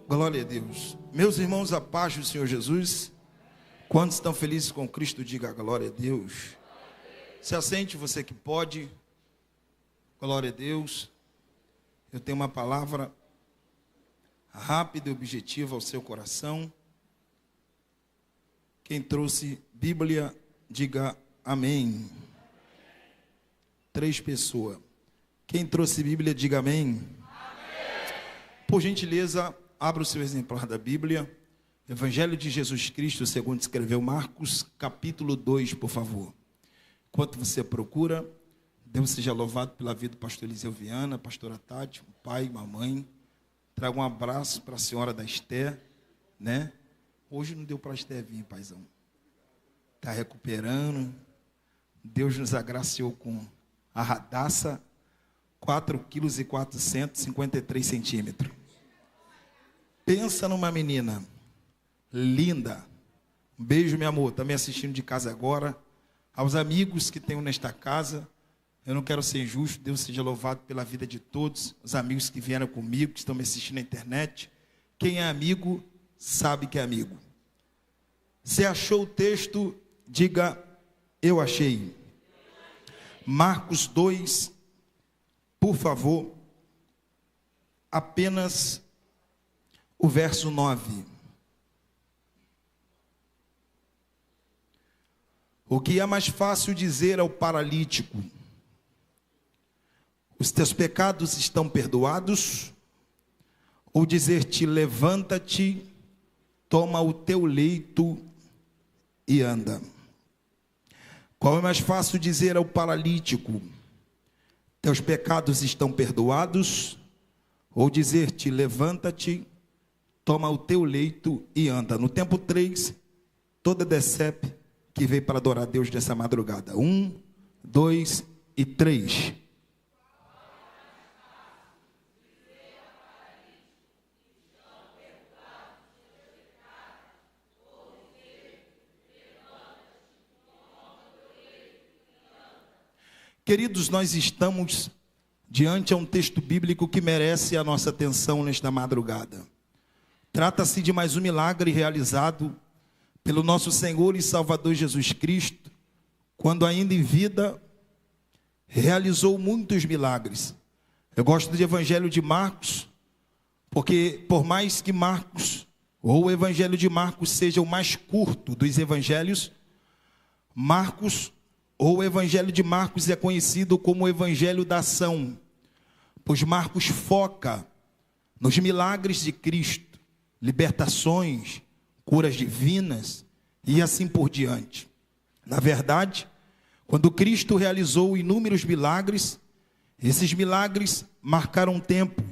Glória a Deus. Meus irmãos, a paz do Senhor Jesus. Quantos estão felizes com Cristo, diga glória a Deus. Se assente, você que pode. Glória a Deus. Eu tenho uma palavra rápida e objetiva ao seu coração. Quem trouxe Bíblia, diga amém. 3 pessoas. Quem trouxe Bíblia, diga amém. Por gentileza, abra o seu exemplar da Bíblia. Evangelho de Jesus Cristo, segundo escreveu Marcos, capítulo 2, por favor. Enquanto você procura, Deus seja louvado pela vida do pastor Eliseu Viana, pastora Tati, o pai, mamãe. Traga um abraço para a senhora da Esté, né? Hoje não deu para a Esté vir, paizão. Está recuperando. Deus nos agraciou com a Radassa, 4,453 centímetros. Pensa numa menina linda. Um beijo, meu amor. Está me assistindo de casa agora. Aos amigos que tenho nesta casa, eu não quero ser injusto. Deus seja louvado pela vida de todos. Os amigos que vieram comigo, que estão me assistindo na internet. Quem é amigo, sabe que é amigo. Se achou o texto, diga, eu achei. Marcos 2, por favor, apenas o verso 9. O que é mais fácil dizer ao paralítico: os teus pecados estão perdoados? Ou dizer-te: levanta-te, toma o teu leito e anda? Qual é mais fácil dizer ao paralítico: teus pecados estão perdoados? Ou dizer-te: levanta-te, toma o teu leito e anda? No tempo 3, toda DECEP que veio para adorar a Deus nessa madrugada. 1, 2 e 3. Queridos, nós estamos diante de um texto bíblico que merece a nossa atenção nesta madrugada. Trata-se de mais um milagre realizado pelo nosso Senhor e Salvador Jesus Cristo, quando ainda em vida, realizou muitos milagres. Eu gosto do Evangelho de Marcos, porque por mais que Marcos, ou o Evangelho de Marcos seja o mais curto dos evangelhos, Marcos, ou o Evangelho de Marcos é conhecido como o Evangelho da ação, pois Marcos foca nos milagres de Cristo, libertações, curas divinas e assim por diante. Na verdade, quando Cristo realizou inúmeros milagres, esses milagres marcaram tempo,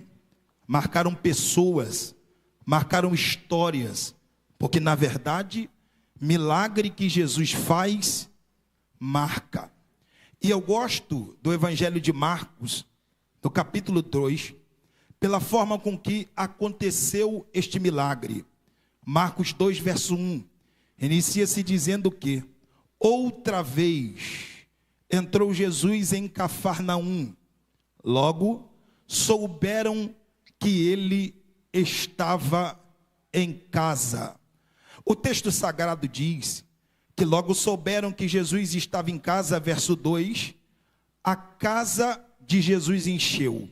marcaram pessoas, marcaram histórias, porque na verdade, milagre que Jesus faz, marca. E eu gosto do Evangelho de Marcos, do capítulo 2, pela forma com que aconteceu este milagre. Marcos 2, verso 1, inicia-se dizendo que outra vez entrou Jesus em Cafarnaum. Logo, souberam que ele estava em casa. O texto sagrado diz que logo souberam que Jesus estava em casa, verso 2, a casa de Jesus encheu.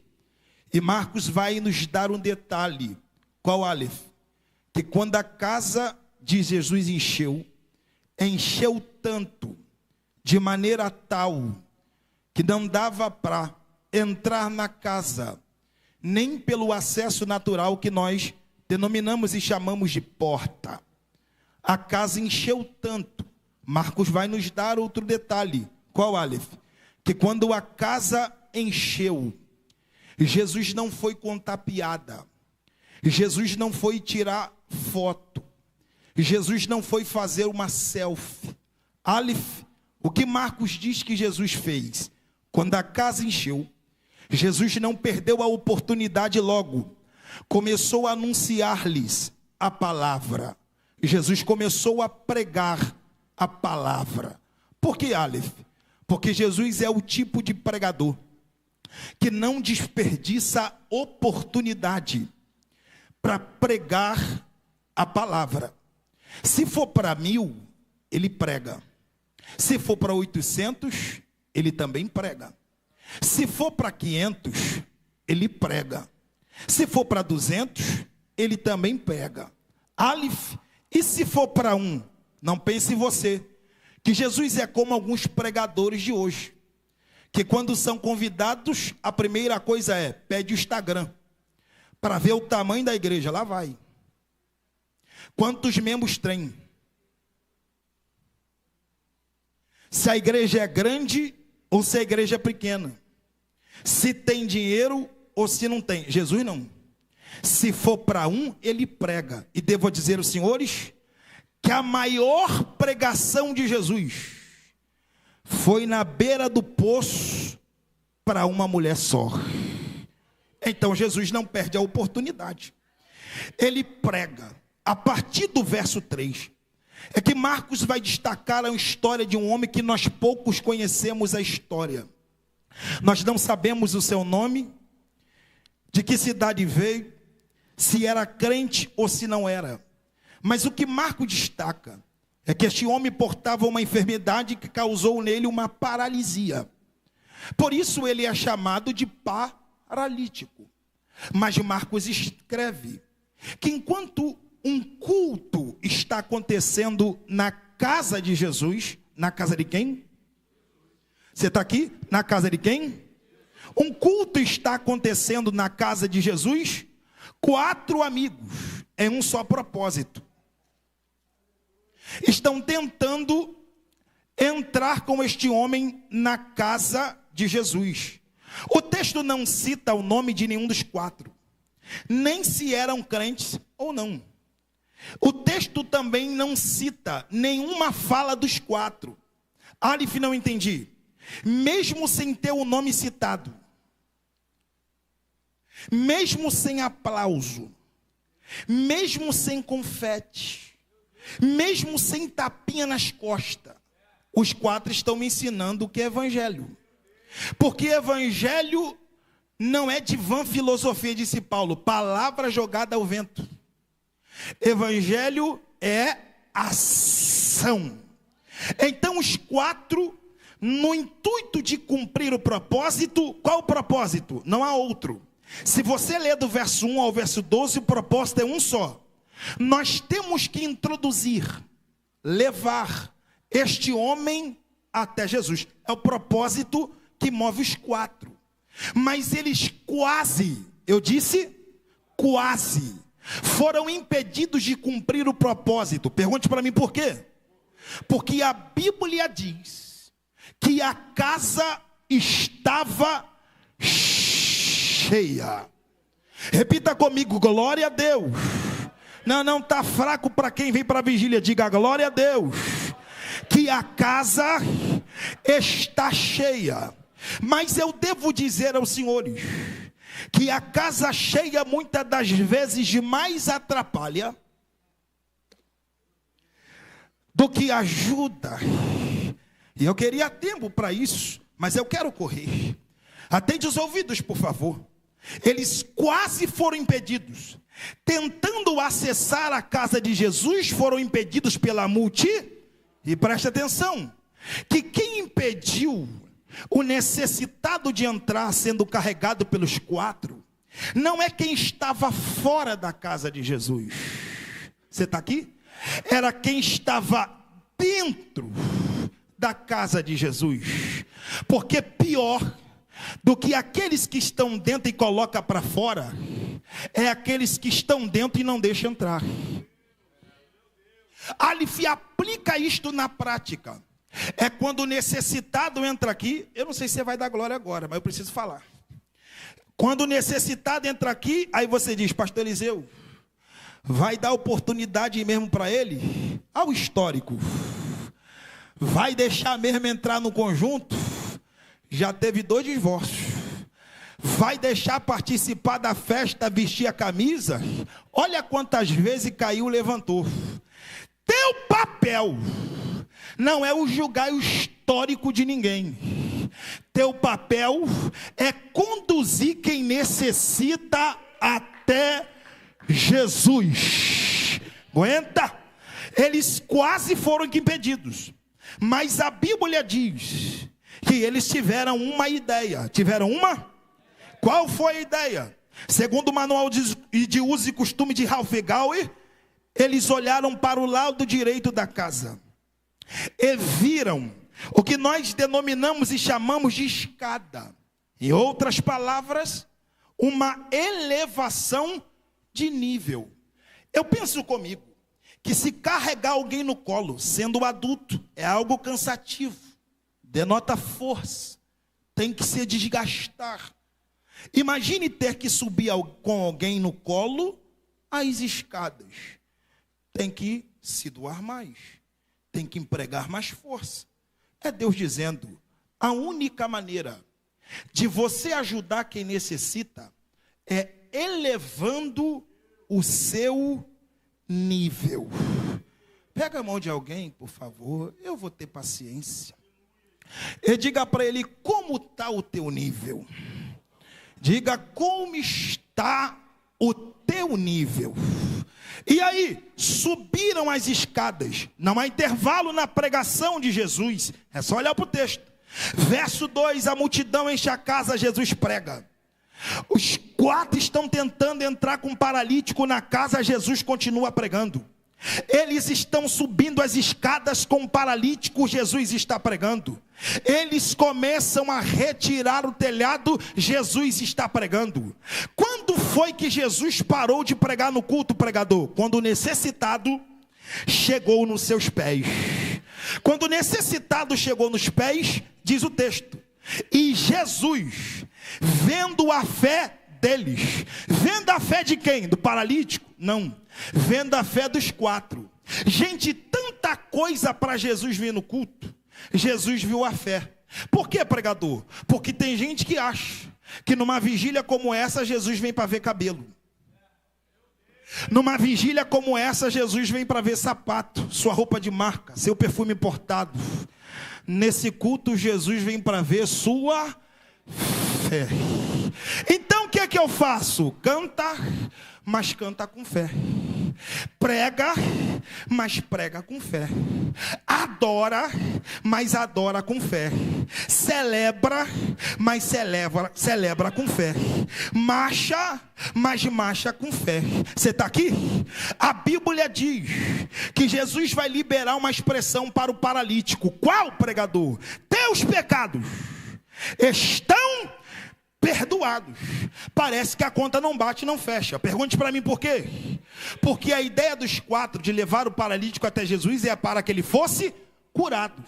E Marcos vai nos dar um detalhe. Qual, Aleph? Que quando a casa de Jesus encheu tanto, de maneira tal, que não dava para entrar na casa, nem pelo acesso natural que nós denominamos e chamamos de porta. A casa encheu tanto. Marcos vai nos dar outro detalhe. Qual, Aleph? Que quando a casa encheu, Jesus não foi contar piada. Jesus não foi tirar foto. Jesus não foi fazer uma selfie. Aleph, o que Marcos diz que Jesus fez? Quando a casa encheu, Jesus não perdeu a oportunidade logo. Começou a anunciar-lhes a palavra. Jesus começou a pregar a palavra. Por que, Aleph? Porque Jesus é o tipo de pregador que não desperdiça oportunidade para pregar a palavra. Se for para 1000, ele prega. Se for para 800, ele também prega. Se for para 500, ele prega. Se for para 200, ele também prega. Aleph, e se for para 1, não pense em você, que Jesus é como alguns pregadores de hoje, que quando são convidados, a primeira coisa é, pede o Instagram, para ver o tamanho da igreja, lá vai. Quantos membros tem? Se a igreja é grande ou se a igreja é pequena. Se tem dinheiro ou se não tem. Jesus não. Se for para 1, ele prega. E devo dizer aos senhores que a maior pregação de Jesus foi na beira do poço para uma mulher só. Então Jesus não perde a oportunidade. Ele prega. A partir do verso 3, é que Marcos vai destacar a história de um homem que nós poucos conhecemos a história. Nós não sabemos o seu nome, de que cidade veio, se era crente ou se não era. Mas o que Marcos destaca é que este homem portava uma enfermidade que causou nele uma paralisia. Por isso ele é chamado de paralítico. Mas Marcos escreve que enquanto um culto está acontecendo na casa de Jesus, na casa de quem? Você está aqui? Na casa de quem? Um culto está acontecendo na casa de Jesus, 4 amigos, em um só propósito. Estão tentando entrar com este homem na casa de Jesus. O texto não cita o nome de nenhum dos 4, nem se eram crentes ou não. O texto também não cita nenhuma fala dos 4. Aleph, não entendi. Mesmo sem ter o nome citado, mesmo sem aplauso, mesmo sem confete, mesmo sem tapinha nas costas, os 4 estão me ensinando o que é evangelho. Porque evangelho não é de vã filosofia, disse Paulo, palavra jogada ao vento. Evangelho é ação. Então os 4, no intuito de cumprir o propósito, qual o propósito? Não há outro. Se você ler do verso 1 ao verso 12, o propósito é um só. Nós temos que introduzir, levar este homem até Jesus. É o propósito que move os 4. Mas eles quase, eu disse quase, foram impedidos de cumprir o propósito. Pergunte para mim por quê? Porque a Bíblia diz que a casa estava cheia. Repita comigo, glória a Deus. Não está fraco para quem vem para a vigília. Diga glória a Deus. Que a casa está cheia. Mas eu devo dizer aos senhores que a casa cheia muitas das vezes mais atrapalha do que ajuda. E eu queria tempo para isso, mas eu quero correr. Atende os ouvidos, por favor. Eles quase foram impedidos. Tentando acessar a casa de Jesus, foram impedidos pela multidão. E preste atenção, que quem impediu o necessitado de entrar sendo carregado pelos 4, não é quem estava fora da casa de Jesus. Você está aqui? Era quem estava dentro da casa de Jesus. Porque pior do que aqueles que estão dentro e colocam para fora, é aqueles que estão dentro e não deixam entrar. Aleph aplica isto na prática. É quando o necessitado entra aqui. Eu não sei se você vai dar glória agora, mas eu preciso falar. Quando o necessitado entra aqui, aí você diz, pastor Eliseu, vai dar oportunidade mesmo para ele? Ao histórico. Vai deixar mesmo entrar no conjunto? Já teve 2 divórcios. Vai deixar participar da festa, vestir a camisa? Olha quantas vezes caiu, levantou. Teu papel não é o julgar o histórico de ninguém. Teu papel é conduzir quem necessita até Jesus. Aguenta? Eles quase foram impedidos, mas a Bíblia diz que eles tiveram uma ideia. Tiveram uma? Qual foi a ideia? Segundo o manual de uso e costume de Ralph Gower, eles olharam para o lado direito da casa e viram o que nós denominamos e chamamos de escada. Em outras palavras, uma elevação de nível. Eu penso comigo que se carregar alguém no colo, sendo adulto, é algo cansativo, denota força, tem que se desgastar. Imagine ter que subir com alguém no colo as escadas. Tem que se doar mais, tem que empregar mais força. É Deus dizendo, a única maneira de você ajudar quem necessita é elevando o seu nível. Pega a mão de alguém, por favor, eu vou ter paciência. E diga para ele, como está o teu nível? Diga, como está o teu nível? E aí, subiram as escadas. Não há intervalo na pregação de Jesus. É só olhar para o texto. Verso 2, a multidão enche a casa, Jesus prega. Os 4 estão tentando entrar com um paralítico na casa, Jesus continua pregando. Eles estão subindo as escadas com um paralítico, Jesus está pregando. Eles começam a retirar o telhado, Jesus está pregando. Quando foi que Jesus parou de pregar no culto, pregador? Quando o necessitado chegou nos seus pés. Quando o necessitado chegou nos pés, diz o texto, e Jesus, vendo a fé deles, vendo a fé de quem? Do paralítico? Não, vendo a fé dos 4. Gente, tanta coisa para Jesus vir no culto. Jesus viu a fé. Por que, pregador? Porque tem gente que acha que numa vigília como essa, Jesus vem para ver cabelo. Numa vigília como essa, Jesus vem para ver sapato, sua roupa de marca, seu perfume importado. Nesse culto, Jesus vem para ver sua fé. Então o que é que eu faço? Canta, mas canta com fé. Prega, mas prega com fé. Adora, mas adora com fé. Celebra, mas celebra com fé. Marcha, mas marcha com fé. Você está aqui? A Bíblia diz que Jesus vai liberar uma expressão para o paralítico. Qual, pregador? Teus pecados estão perdoados. Parece que a conta não bate, não fecha. Pergunte para mim por quê? Porque a ideia dos 4 de levar o paralítico até Jesus é para que ele fosse curado.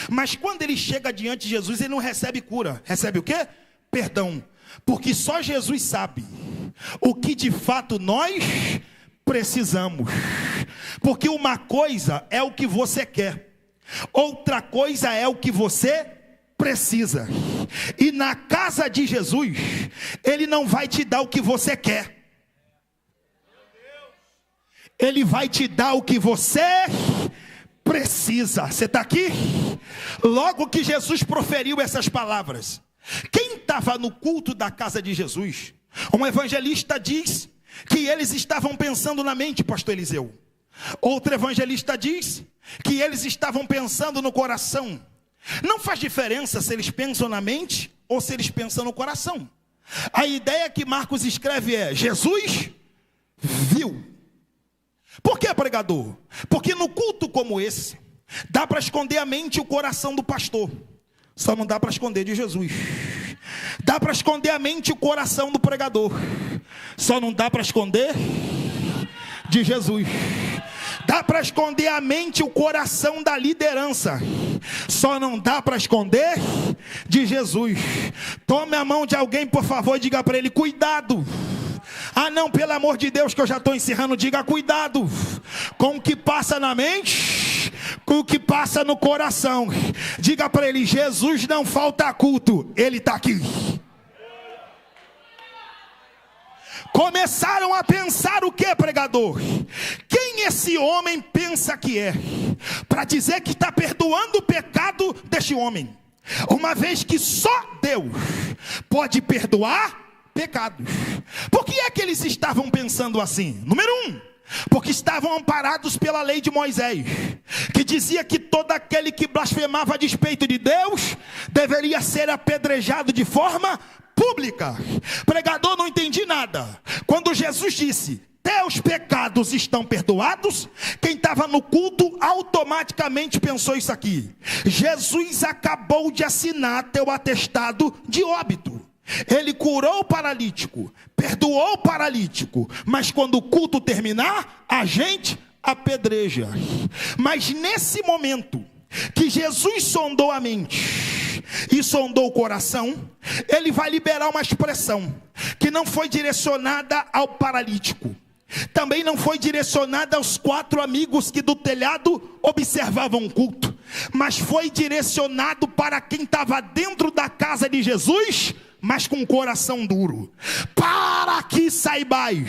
Mas quando ele chega diante de Jesus, ele não recebe cura. Recebe o quê? Perdão. Porque só Jesus sabe o que de fato nós precisamos. Porque uma coisa é o que você quer, outra coisa é o que você precisa. E na casa de Jesus, Ele não vai te dar o que você quer, Ele vai te dar o que você precisa. Você está aqui? Logo que Jesus proferiu essas palavras, quem estava no culto da casa de Jesus? Um evangelista diz que eles estavam pensando na mente, pastor Eliseu. Outro evangelista diz que eles estavam pensando no coração. Não faz diferença se eles pensam na mente ou se eles pensam no coração. A ideia que Marcos escreve é: Jesus viu. Por que, pregador? Porque no culto como esse, dá para esconder a mente e o coração do pastor, só não dá para esconder de Jesus. Dá para esconder a mente e o coração do pregador, só não dá para esconder de Jesus. Dá para esconder a mente e o coração da liderança, só não dá para esconder de Jesus. Tome a mão de alguém, por favor, e diga para ele: cuidado. Ah não, pelo amor de Deus, que eu já estou encerrando. Diga: cuidado com o que passa na mente, com o que passa no coração. Diga para ele: Jesus não falta culto, Ele está aqui. Começaram a pensar o que, pregador? Quem esse homem pensa que é, para dizer que está perdoando o pecado deste homem? Uma vez que só Deus pode perdoar pecados. Por que é que eles estavam pensando assim? Número 1, porque estavam amparados pela lei de Moisés, que dizia que todo aquele que blasfemava a despeito de Deus deveria ser apedrejado de forma pública. Pregador, não entendi nada. Quando Jesus disse: teus pecados estão perdoados, quem estava no culto automaticamente pensou isso aqui: Jesus acabou de assinar teu atestado de óbito. Ele curou o paralítico, perdoou o paralítico, mas quando o culto terminar, a gente apedreja. Mas nesse momento que Jesus sondou a mente e sondou o coração, ele vai liberar uma expressão que não foi direcionada ao paralítico, também não foi direcionada aos 4 amigos que do telhado observavam o culto, mas foi direcionado para quem estava dentro da casa de Jesus, mas com o coração duro. Para que saibais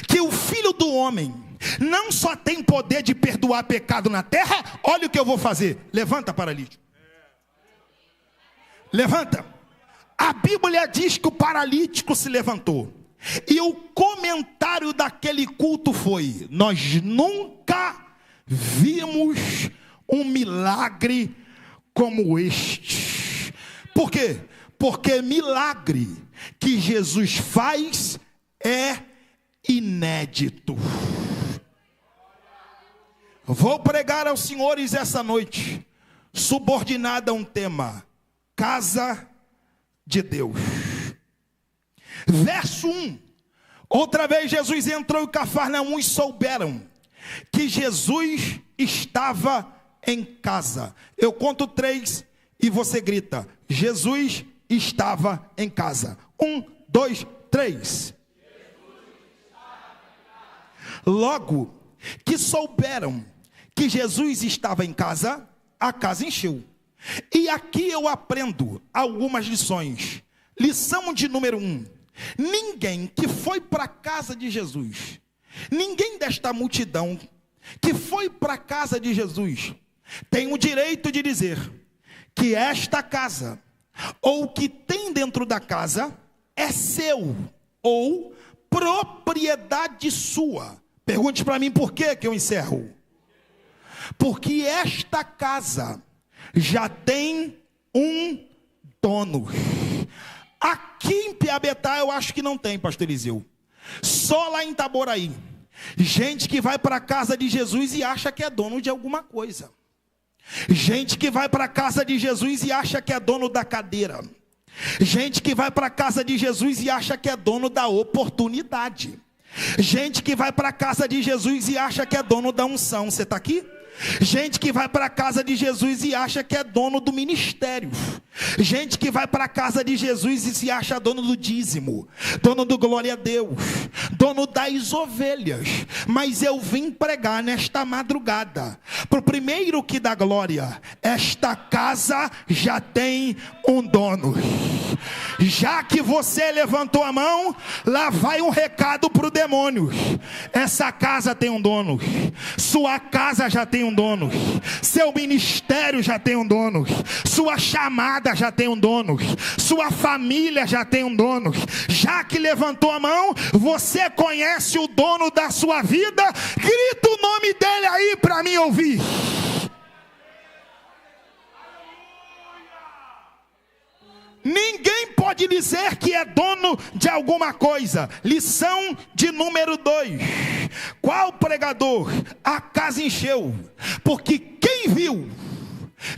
que o Filho do Homem não só tem poder de perdoar pecado na terra. Olha o que eu vou fazer. Levanta, paralítico. Levanta. A Bíblia diz que o paralítico se levantou, e o comentário daquele culto foi: nós nunca vimos um milagre como este. Por quê? Porque milagre que Jesus faz é inédito. Vou pregar aos senhores essa noite, subordinada a um tema: casa de Deus. Verso 1. Outra vez Jesus entrou em Cafarnaum e souberam que Jesus estava em casa. Eu conto 3 e você grita: Jesus estava em casa. 1, 2, 3. Logo que souberam que Jesus estava em casa, a casa encheu. E aqui eu aprendo algumas lições. Lição de número 1: ninguém que foi para a casa de Jesus, ninguém desta multidão que foi para a casa de Jesus, tem o direito de dizer que esta casa, ou o que tem dentro da casa, é seu, ou propriedade sua. Pergunte para mim por que eu encerro. Porque esta casa já tem um dono. Aqui em Piabetá eu acho que não tem, pastor Eliseu. Só lá em Itaboraí. Gente que vai para a casa de Jesus e acha que é dono de alguma coisa. Gente que vai para a casa de Jesus e acha que é dono da cadeira. Gente que vai para a casa de Jesus e acha que é dono da oportunidade. Gente que vai para a casa de Jesus e acha que é dono da unção. Você está aqui? Gente que vai para a casa de Jesus e acha que é dono do ministério. Gente que vai para a casa de Jesus e se acha dono do dízimo, dono do glória a Deus, dono das ovelhas. Mas eu vim pregar nesta madrugada para o primeiro que dá glória: esta casa já tem um dono. Já que você levantou a mão, lá vai um recado para o demônio: essa casa tem um dono. Sua casa já tem um dono. Seu ministério já tem um dono. Sua chamada já tem um dono. Sua família já tem um dono. Já que levantou a mão, você conhece o dono da sua vida? Grita o nome dele aí para mim ouvir. Ninguém pode dizer que é dono de alguma coisa. Lição de número 2. Qual pregador? A casa encheu, porque quem viu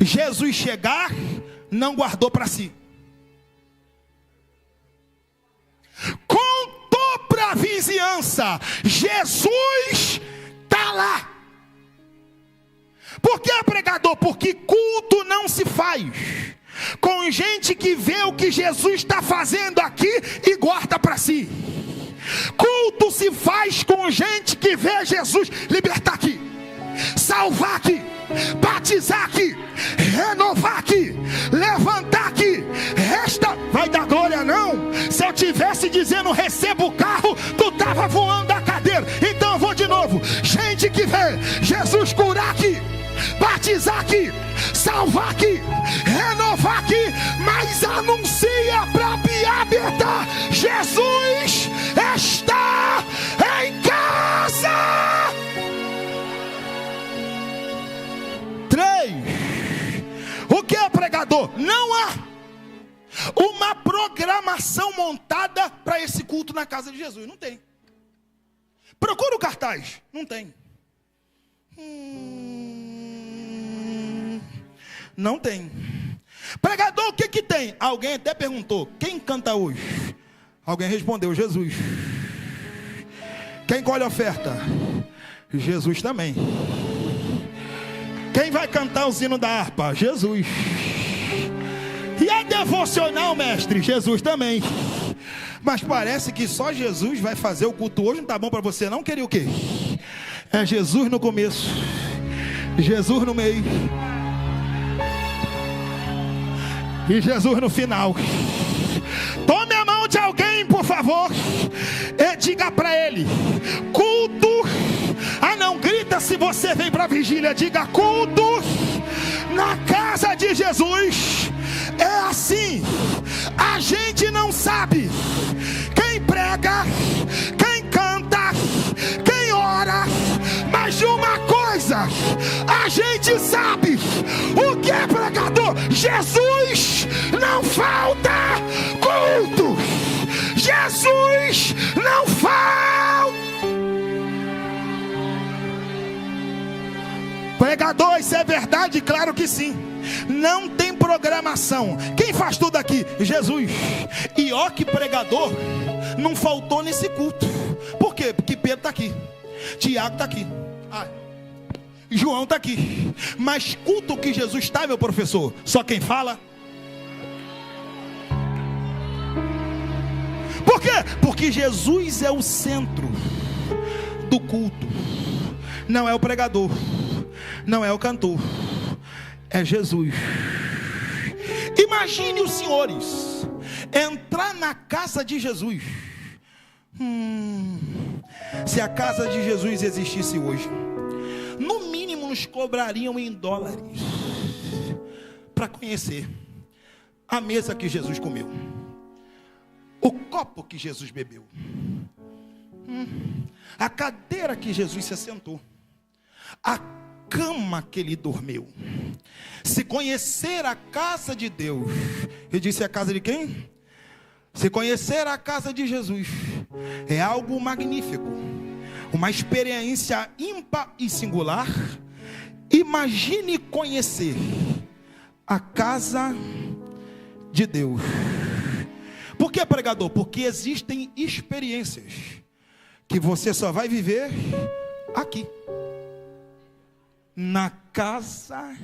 Jesus chegar não guardou para si. Contou para a vizinhança: Jesus está lá. Por que, pregador? Porque culto não se faz com gente que vê o que Jesus está fazendo aqui e guarda para si. Culto se faz com gente que vê Jesus libertar aqui, salvar aqui, batizar aqui, renovar aqui, levantar aqui. Esta vai dar glória não? Se eu tivesse dizendo receba o carro, tu estava voando a cadeira. Então eu vou de novo. Gente que vê Jesus curar aqui, batizar aqui, salvar aqui, renovar aqui, mas anuncia para Piabetá habita, Jesus está em casa. 3. O que é, pregador? Não há uma programação montada para esse culto na casa de Jesus. Não tem. Procura o cartaz. Não tem. Não tem. Pregador, o que que tem? Alguém até perguntou: quem canta hoje? Alguém respondeu: Jesus. Quem colhe a oferta? Jesus também. Quem vai cantar o sino da harpa? Jesus. E a devocional, mestre? Jesus também. Mas parece que só Jesus vai fazer o culto hoje. Não tá bom para você não? Queria o quê? É Jesus no começo, Jesus no meio e Jesus no final. Tome a mão de alguém, por favor, e diga para ele: culto. Ah, não, grita se você vem para a vigília. Diga: culto na casa de Jesus. É assim. A gente não sabe quem prega, quem canta, quem ora, mas de uma coisa a gente sabe. O que é, pregador? Jesus não falta culto. Jesus não falta. Pregador, isso é verdade? Claro que sim. Não tem programação. Quem faz tudo aqui? Jesus. E ó, que pregador não faltou nesse culto. Por quê? Porque Pedro está aqui, Tiago está aqui, João está aqui. Mas culto que Jesus está, meu professor, só quem fala. Por quê? Porque Jesus é o centro do culto. Não é o pregador, não é o cantor, é Jesus. Imagine os senhores entrar na casa de Jesus. Se a casa de Jesus existisse hoje, no mínimo nos cobrariam em dólares para conhecer a mesa que Jesus comeu, o copo que Jesus bebeu, a cadeira que Jesus se assentou, a cama que ele dormiu. Se conhecer a casa de Deus, eu disse: a casa de quem? Se conhecer a casa de Jesus é algo magnífico, uma experiência ímpar e singular. Imagine conhecer a casa de Deus. Por que, pregador? Porque existem experiências que você só vai viver aqui, na casa.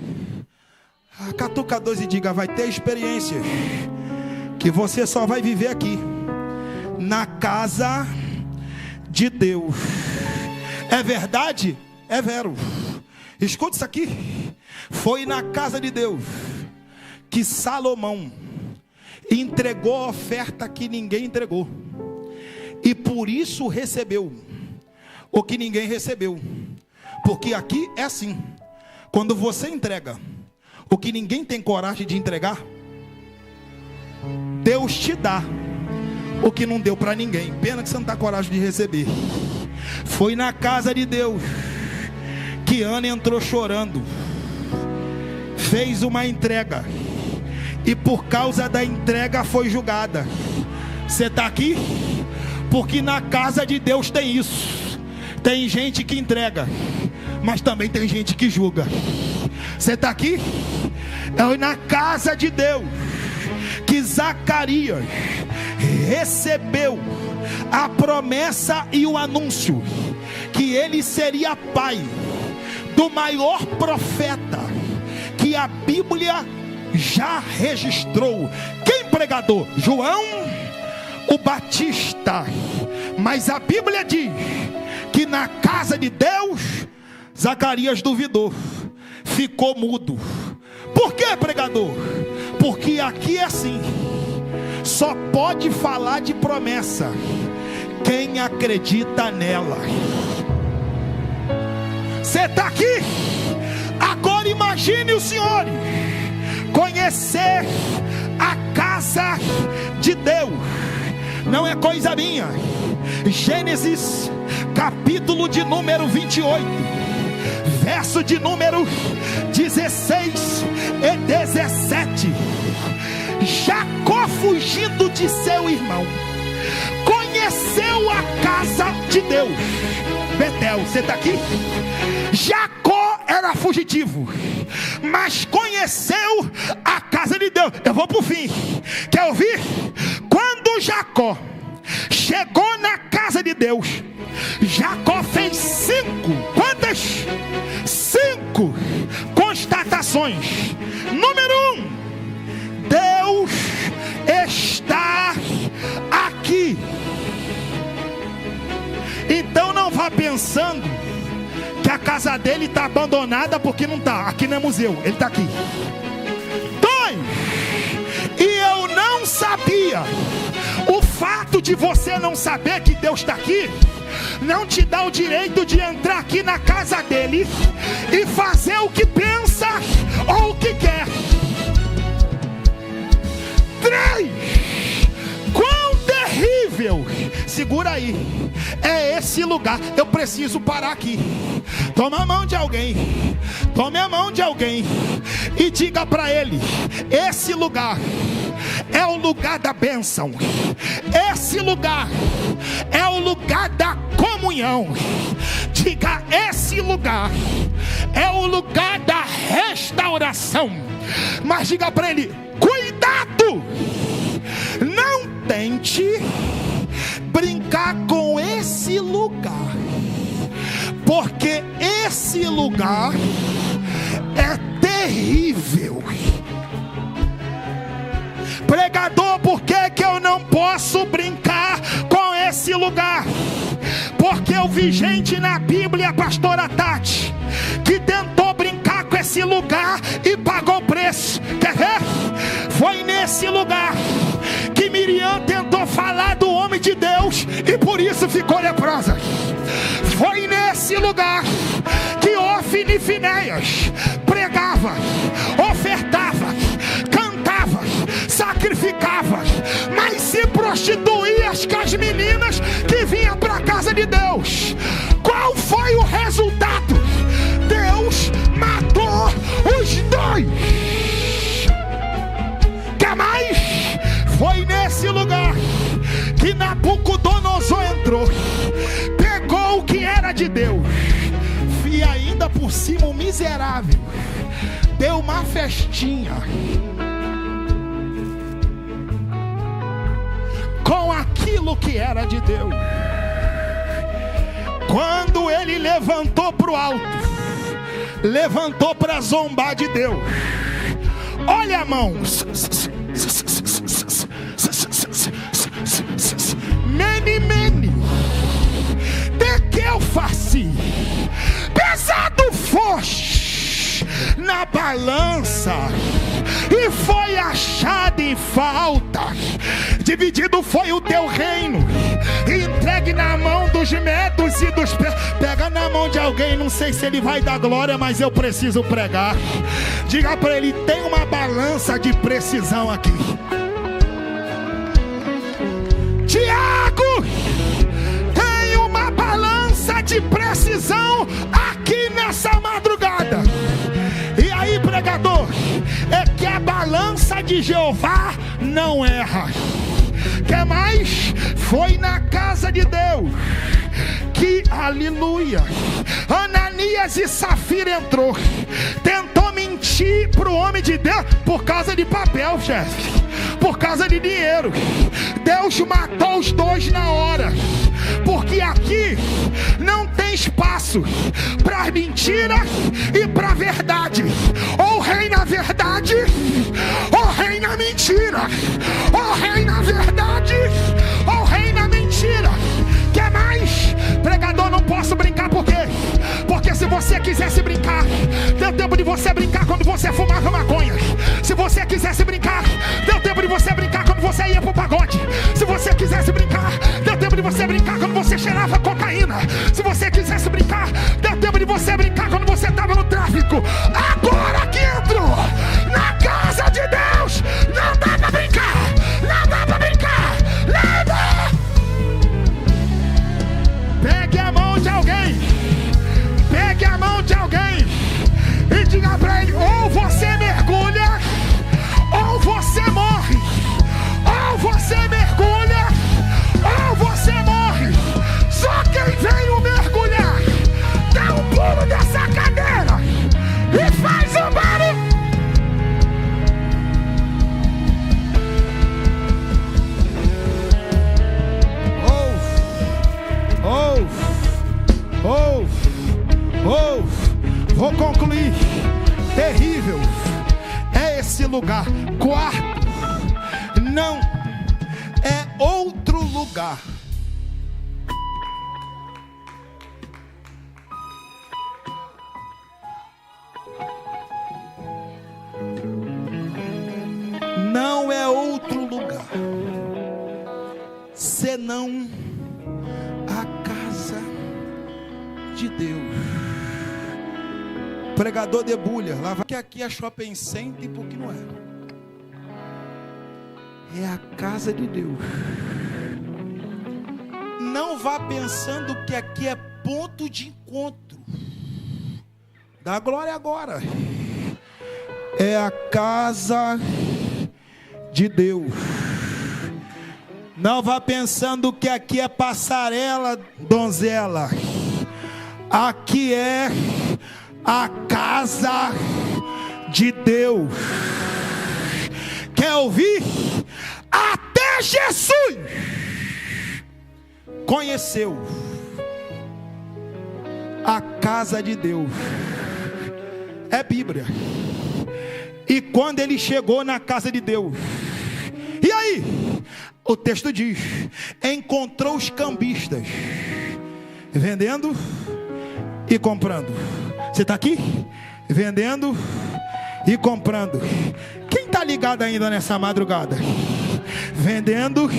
Catuca 2 e diga: vai ter experiências que você só vai viver aqui, na casa de Deus. É verdade? É vero. Escute isso aqui. Foi na casa de Deus que Salomão entregou a oferta que ninguém entregou, e por isso recebeu o que ninguém recebeu. Porque aqui é assim: quando você entrega o que ninguém tem coragem de entregar, Deus te dá o que não deu para ninguém. Pena que você não está com coragem de receber. Foi na casa de Deus que Ana entrou chorando, fez uma entrega, e por causa da entrega foi julgada. Você está aqui porque na casa de Deus tem isso. Tem gente que entrega, mas também tem gente que julga. Você está aqui? É na casa de Deus que Zacarias recebeu a promessa e o anúncio que ele seria pai do maior profeta que a Bíblia já registrou. Quem, pregador? João o Batista. Mas a Bíblia diz que na casa de Deus Zacarias duvidou, ficou mudo. Por que, pregador? Porque aqui é assim: só pode falar de promessa quem acredita nela. Você está aqui? Agora imagine os senhores conhecer a casa casa de Deus. Não é coisa minha. Gênesis, capítulo de número 28, verso de número 16 e 17. Jacó, fugindo de seu irmão, conheceu a casa de Deus. Betel, você está aqui? Jacó era fugitivo, mas conheceu a casa de Deus. Eu vou para o fim. Quer ouvir? Quando Jacó chegou na casa de Deus, Jacó fez 5. Quantas? 5 constatações. Número 1: Deus está aqui. Então não vá pensando que a casa dele está abandonada, porque não está. Aqui não é museu, ele está aqui. 2: E eu não sabia. O fato de você não saber que Deus está aqui não te dá o direito de entrar aqui na casa dele e fazer o que pensa ou o que quer. 3: Quão terrível, segura aí, é esse lugar. Eu preciso parar aqui. Toma a mão de alguém, tome a mão de alguém e diga para ele: esse lugar é o lugar da bênção. Esse lugar é o lugar da comunhão. Diga: esse lugar é o lugar da restauração. Mas diga para ele: cuidado, não tente brincar com esse lugar, porque esse lugar é terrível. Pregador, por que eu não posso brincar com esse lugar? Porque eu vi gente na Bíblia, pastora Tati, que tentou brincar com esse lugar e pagou preço. Quer ver? Foi nesse lugar que Miriam tentou falar do homem de Deus e por isso ficou leprosa. Foi nesse lugar que Ofni e Finéias pregava, ofertava, cantava, sacrificava, mas se prostituía com as meninas que vinham para a casa de Deus. Qual foi o resultado? Deus matou os 2. Quer mais? Foi nesse lugar que Nabucodonosor entrou, pegou o que era de Deus e ainda por cima o miserável deu uma festinha com aquilo que era de Deus. Quando ele levantou para o alto, levantou para zombar de Deus. Olha a mão. Mene, mene, de que eu faço? Pesado foste na balança e foi achado em falta. Dividido foi o teu reino, entregue na mão dos medos e dos pega na mão de alguém. Não sei se ele vai dar glória, mas eu preciso pregar. Diga para ele: tem uma balança de precisão aqui. Tiago, tem uma balança de precisão aqui nessa madrugada. E aí, pregador, é que a balança de Jeová não erra. Quer mais? Foi na casa de Deus que, aleluia, Ananias e Safira entrou, tentou mentir para o homem de Deus por causa de papel, chefe, por causa de dinheiro. Deus matou os 2 na hora, porque aqui não tem espaço para mentira e para verdade. Ou reina a verdade, ou reina a mentira. Ou reina a verdade, ou reina a mentira. Quer mais? Pregador, não posso brincar, por quê? Porque se você quisesse brincar, deu tempo de você brincar quando você fumava maconha. Se você quisesse brincar, deu tempo de você brincar quando você ia pro pagode. Se você quisesse brincar, deu tempo de você brincar quando você cheirava cocaína. Se você quisesse brincar, deu tempo de você brincar quando você estava no tráfico. Agora que entrou na casa de Deus, não dá pra brincar. Vou concluir. Terrível é esse lugar. Quarto, não é outro lugar. Não é outro lugar senão a casa de Deus. Pregador debulha, lá vai que aqui é shopping center, porque não é. É a casa de Deus. Não vá pensando que aqui é ponto de encontro. Dá glória agora. É a casa de Deus. Não vá pensando que aqui é passarela, donzela. Aqui é a casa de Deus. Quer ouvir? Até Jesus conheceu a casa de Deus. É Bíblia. E quando ele chegou na casa de Deus, e aí? O texto diz: encontrou os cambistas vendendo e comprando. Você está aqui? Vendendo e comprando. Quem está ligado ainda nessa madrugada? Vendendo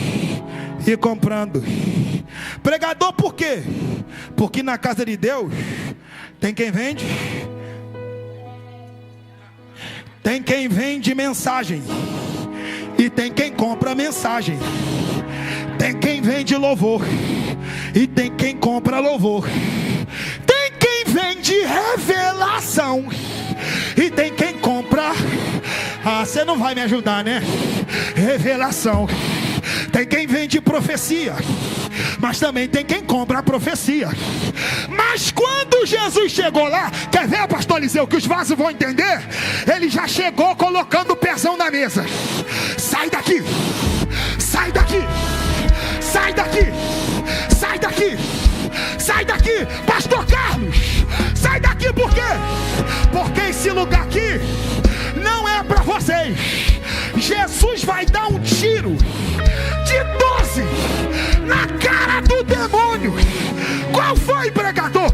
e comprando. Pregador, por quê? Porque na casa de Deus tem quem vende, tem quem vende mensagem, e tem quem compra mensagem. Tem quem vende louvor, e tem quem compra louvor. Tem quem vende revelação, e tem quem compra. Você não vai me ajudar, né? Revelação. Tem quem vende profecia, mas também tem quem compra a profecia. Mas quando Jesus chegou lá, quer ver, pastor Eliseu, que os vasos vão entender? Ele já chegou colocando o pezão na mesa. Sai daqui, sai daqui, sai daqui, sai daqui, sai daqui, pastor Carlos, sai daqui. Por quê? Porque esse lugar aqui não é para vocês. Jesus vai dar um tiro de 12 na cara do demônio. Qual foi, pregador?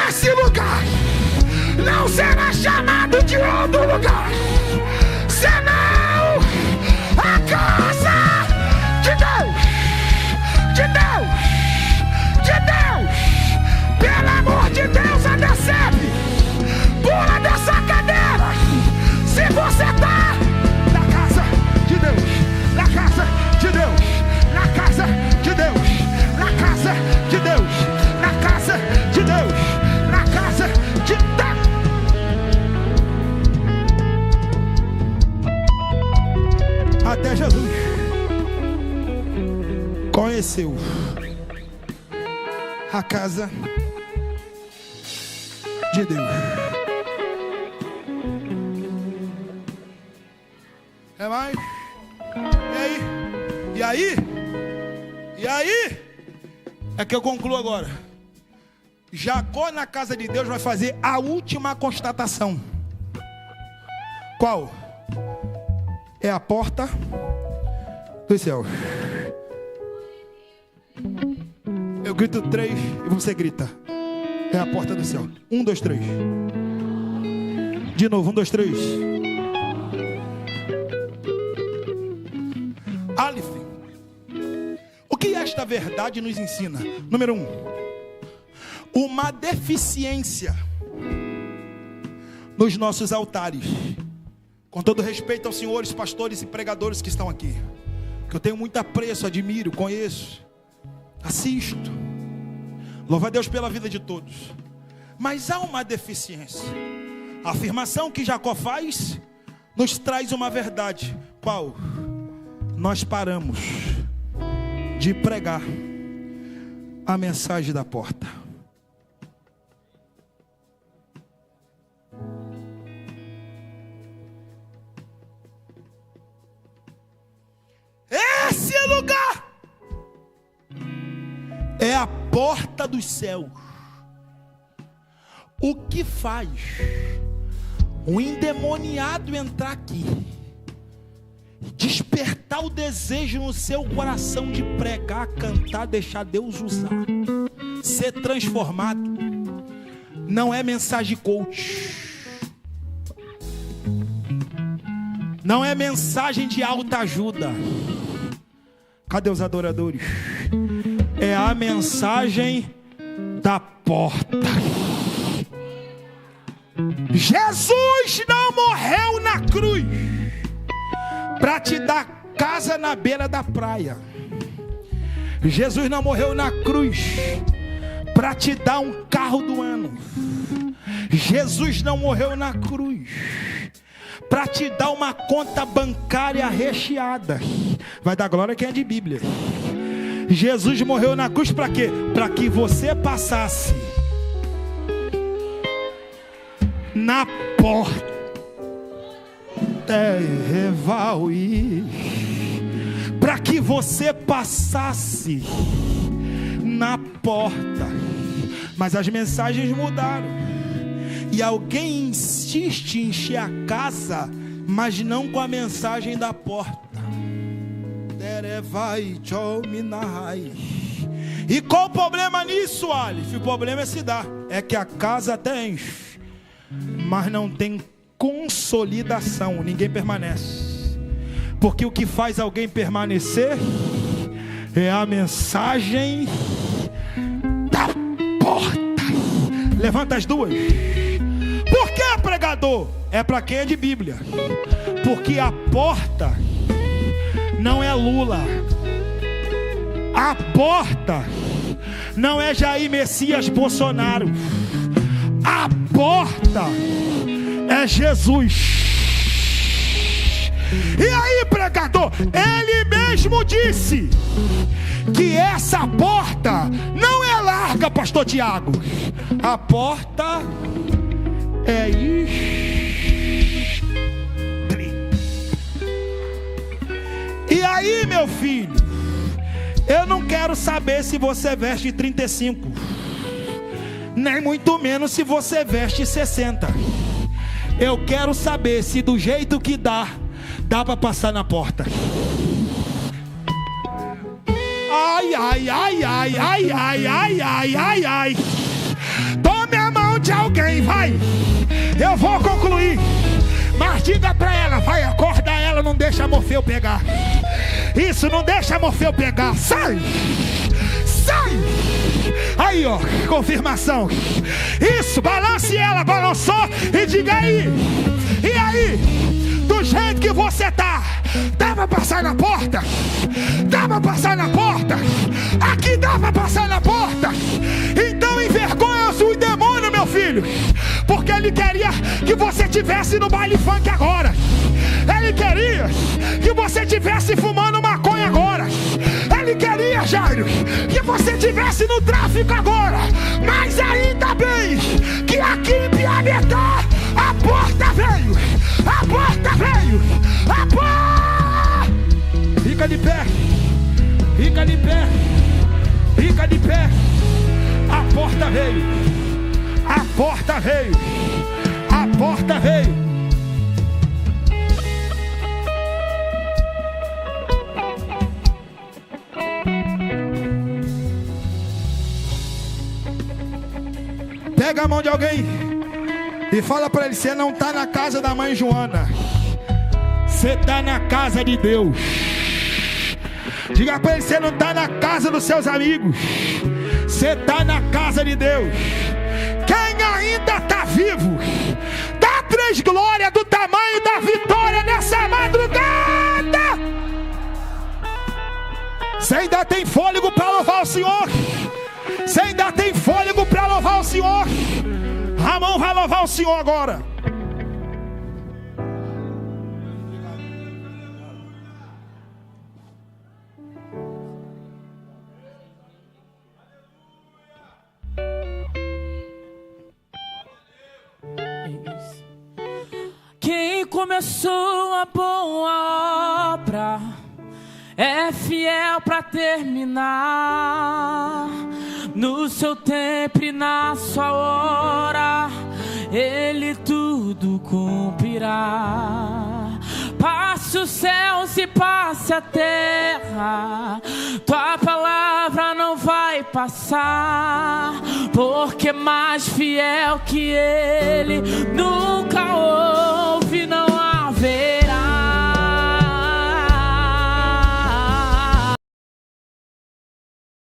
Esse lugar não será chamado de outro lugar senão a casa de Deus, de Deus, de Deus. Pelo amor de Deus, recebe, pula dessa cadeira. Se você está na casa de Deus, na casa de Deus, na casa de Deus, na casa de Deus, na casa de Deus, na casa de Deus. Até Jesus conheceu a casa de Deus. É mais? E aí? E aí? E aí? É que eu concluo agora. Jacó na casa de Deus vai fazer a última constatação. Qual? É a porta do céu. Eu grito 3 e você grita. É a porta do céu. 1, 2, 3. De novo, 1, 2, 3. Aleph. O que esta verdade nos ensina? Número 1. Uma deficiência nos nossos altares. Com todo respeito aos senhores pastores e pregadores que estão aqui, que eu tenho muito apreço, admiro, conheço, assisto. Louva a Deus pela vida de todos. Mas há uma deficiência. A afirmação que Jacó faz nos traz uma verdade. Qual? Nós paramos de pregar a mensagem da porta. Esse lugar é a porta dos céus. O que faz um endemoniado entrar aqui, despertar o desejo no seu coração de pregar, cantar, deixar Deus usar, ser transformado, não é mensagem coach, não é mensagem de autoajuda. Cadê os adoradores? É a mensagem da porta. Jesus não morreu na cruz para te dar casa na beira da praia. Jesus não morreu na cruz para te dar um carro do ano. Jesus não morreu na cruz para te dar uma conta bancária recheada. Vai dar glória quem é de Bíblia. Jesus morreu na cruz para quê? Para que você passasse na porta. Para que você passasse na porta. Mas as mensagens mudaram. E alguém insiste em encher a casa, mas não com a mensagem da porta. E qual o problema nisso, Alif? O problema é se dar. É que a casa até enche, mas não tem consolidação. Ninguém permanece. Porque o que faz alguém permanecer é a mensagem da porta. Levanta as duas. Por que, pregador? É para quem é de Bíblia. Porque a porta não é Lula. A porta não é Jair Messias Bolsonaro. A porta é Jesus. E aí, pregador? Ele mesmo disse que essa porta não é larga, pastor Tiago. A porta é E aí, meu filho, eu não quero saber se você veste 35, nem muito menos se você veste 60. Eu quero saber se do jeito que dá para passar na porta. Ai, ai, ai, ai, ai, ai, ai, ai, ai, ai. Tome a mão de alguém, vai. Eu vou concluir. Mas diga pra ela, vai, acorda ela, não deixa Morfeu pegar. Isso, não deixa Morfeu pegar. Sai! Sai! Aí, ó, confirmação. Isso, balance ela, balançou e diga aí. E aí? Do jeito que você tá, dá pra passar na porta? Dá pra passar na porta? Aqui dá pra passar na porta? Então envergonha o demônio, meu filho, porque ele queria que você tivesse no baile funk agora. Ele queria que você tivesse fumando maconha agora. Ele queria, Jairo, que você tivesse no tráfico agora. Mas ainda bem que aqui em Piabetá a porta veio. A porta veio. A porta. Fica de pé. Fica de pé. Fica de pé. A porta veio. A porta veio. A porta veio. Pega a mão de alguém e fala para ele: você não está na casa da mãe Joana, você está na casa de Deus. Diga para ele: você não está na casa dos seus amigos, você está na casa de Deus. Quem ainda está vivo, dá 3 glórias do tamanho da vitória nessa madrugada. Você ainda tem fôlego para louvar o Senhor. Você ainda tem fôlego para louvar o Senhor. Ramon vai louvar o Senhor agora. Quem começou a boa obra é fiel para terminar. no seu tempo e na sua hora, Ele tudo cumprirá. Passe os céus e passe a terra, tua palavra não vai passar, porque mais fiel que Ele nunca houve, não